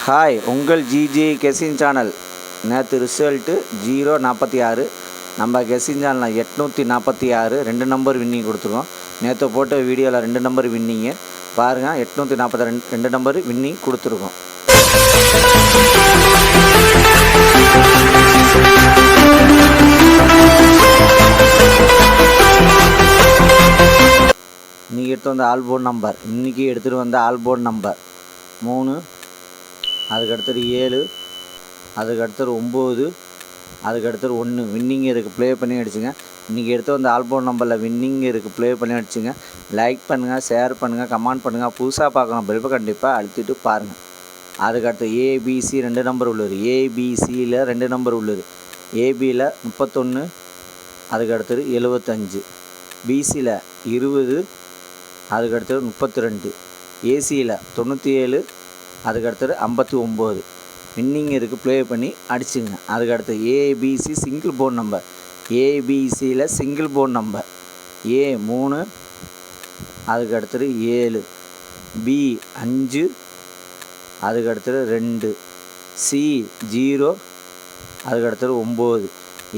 Hi, உங்கள் GJ guessing channel. நேற்று result 046. நம்ம கெஸிங் சேனலில் 846 2 நம்பர் வின்னிங் கொடுத்துருக்கோம். நேற்று போட்ட வீடியோவில் 2 நம்பர் வின்னிங்கு பாருங்கள். 842 2 நம்பர் வின்னிங் கொடுத்துருக்கோம். இன்றைக்கி எடுத்து வந்த ஆல்போர்ட் நம்பர், இன்றைக்கி எடுத்துகிட்டு வந்த ஆல்போர்ட் நம்பர் 3, அதுக்கடுத்தது 7, அதுக்கடுத்தது 9, அதுக்கடுத்தது 1 வின்னிங் இருக்குது. ப்ளே பண்ணி அடிச்சுங்க. இன்றைக்கி எடுத்து வந்த ஆல்போர்ட் நம்பரில் வின்னிங் இருக்குது. ப்ளே பண்ணி அடிச்சுங்க. லைக் பண்ணுங்கள், ஷேர் பண்ணுங்கள், கமெண்ட் பண்ணுங்கள். புதுசாக பார்க்கணும் பெல்பை கண்டிப்பாக அழுத்திட்டு பாருங்கள். அதுக்கடுத்து ஏபிசி 2 நம்பர் உள்ளது. ஏபிசியில் 2 நம்பர் உள்ளது. ஏபியில் 31, அதுக்கடுத்தது 75, பிசியில் 20, அதுக்கடுத்தது 32, ஏசியில் 97, அதுக்கடுத்தது 59 வின்னிங் இருக்குது. ப்ளே பண்ணி அடிச்சுங்க. அதுக்கடுத்து ஏபிசி சிங்கிள் போர்ட் நம்பர். ஏபிசியில் சிங்கிள் போர்ட் நம்பர் ஏ 3, அதுக்கடுத்தது 7, பி 5, அதுக்கடுத்தது 2, சி 0, அதுக்கடுத்தது 9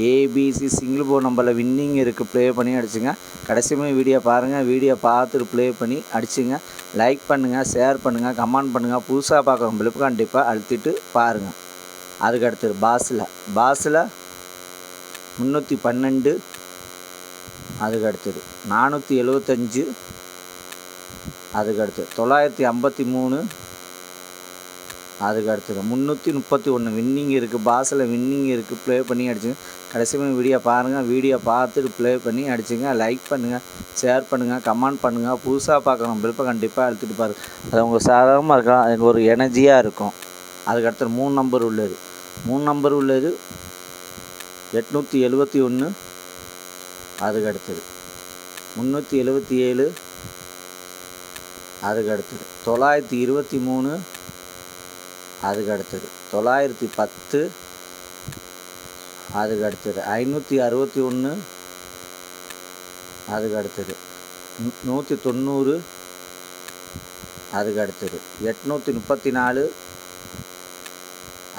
ஏபிசி சிங்கிள் போர்ட் நம்பரில் வின்னிங் இருக்குது. ப்ளே பண்ணி அடிச்சுங்க. கடைசியுமே வீடியோ பாருங்கள். வீடியோ பார்த்துட்டு ப்ளே பண்ணி அடிச்சுங்க. லைக் பண்ணுங்கள், ஷேர் பண்ணுங்கள், கமெண்ட் பண்ணுங்கள். புதுசாக பார்க்குறோம் பெல்பை கண்டிப்பாக அழுத்திட்டு பாருங்கள். அதுக்கடுத்தது பாஸில் 312, அதுக்கடுத்தது 475, அதுக்கடுத்து 953, அதுக்கடுத்தது 331 வின்னிங் இருக்குது. பாஸில் வின்னிங் இருக்குது. ப்ளே பண்ணி அடிச்சுங்க. கடைசியுமே வீடியோ பாருங்கள். வீடியோ பார்த்துட்டு ப்ளே பண்ணி அடிச்சுங்க. லைக் பண்ணுங்கள், ஷேர் பண்ணுங்கள், கமெண்ட் பண்ணுங்கள். புதுசாக பார்க்குறோம் பெல்பை கண்டிப்பாக அழுத்திட்டு பாருங்கள். அது உங்களுக்கு சாதாரணமாக இருக்கலாம், அது ஒரு எனர்ஜியாக இருக்கும். அதுக்கடுத்து 3 நம்பர் உள்ளது. 3 நம்பர் உள்ளது 871, அதுக்கடுத்தது 377, அதுக்கடுத்தது 923, அதுக்கடுத்தது 910, அதுக்கடுத்தது 561, அதுக்கடுத்தது 190, அதுக்கடுத்தது 834,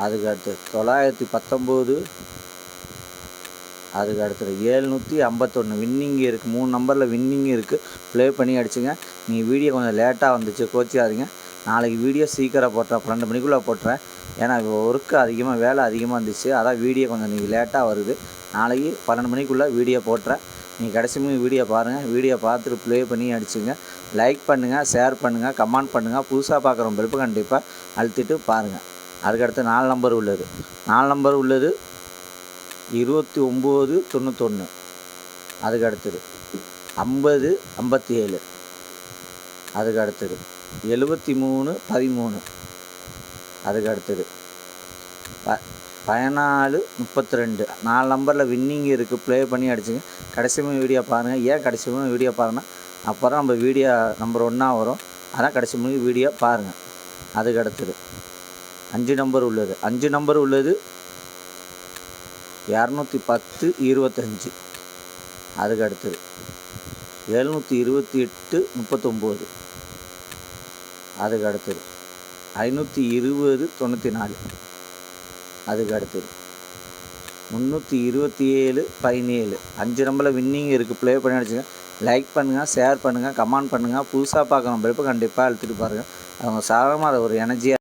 அதுக்கடுத்தது 919, அதுக்கடுத்தது 751 வின்னிங் இருக்குது. 3 நம்பரில் வின்னிங் இருக்குது. ப்ளே பண்ணி அடிச்சுங்க. நீங்கள் வீடியோ கொஞ்சம் லேட்டாக வந்துச்சு, கோச்சிக்காதீங்க. நாளைக்கு வீடியோ சீக்கிரம் போட்டுறேன், 12 மணிக்குள்ளே போட்டுறேன். ஏன்னா ஒர்க்கு அதிகமாக, வேலை அதிகமாக இருந்துச்சு. அதான் வீடியோ கொஞ்சம் நீங்கள் லேட்டாக வருது. நாளைக்கு 12 மணிக்குள்ளே வீடியோ போட்டுறேன். நீங்கள் கடைசி வீடியோ பாருங்கள். வீடியோ பார்த்துட்டு ப்ளே பண்ணி அடிச்சுங்க. லைக் பண்ணுங்கள், ஷேர் பண்ணுங்கள், கமெண்ட் பண்ணுங்கள். புதுசாக பார்க்குறோம் பெல்பை கண்டிப்பாக அழுத்திட்டு பாருங்கள். அதுக்கடுத்து 4 நம்பர் உள்ளது. 4 நம்பர் உள்ளது 2991, அதுக்கடுத்தது 50 57, அதுக்கடுத்தது 73 13, அதுக்கடுத்தது 14 32 4 நம்பரில் வின்னிங் இருக்குது. ப்ளே பண்ணி அடிச்சுங்க. கடைசி வீடியோ பாருங்கள். ஏன் கடைசி வீடியோ பாருங்கள், அப்புறம் நம்ம வீடியோ நம்பர் 1 வரும். அதான் கடைசி வீடியோ பாருங்கள். அதுக்கடுத்தது 5 நம்பர் உள்ளது. 5 நம்பர் உள்ளது 210 25, அதுக்கடுத்தது 728 39, அதுக்கடுத்தது 520 94, அதுக்கடுத்தது 327 17 5 நம்பரில் வின்னிங் இருக்குது. ப்ளே பண்ணி அடிச்சுங்க. லைக் பண்ணுங்கள், ஷேர் பண்ணுங்கள், கமெண்ட் பண்ணுங்கள். புதுசாக பார்க்குறோம் பெல்பை கண்டிப்பாக அழுத்திட்டு பாருங்கள். அவங்க சாதாரணமாக அதை ஒரு எனர்ஜியாக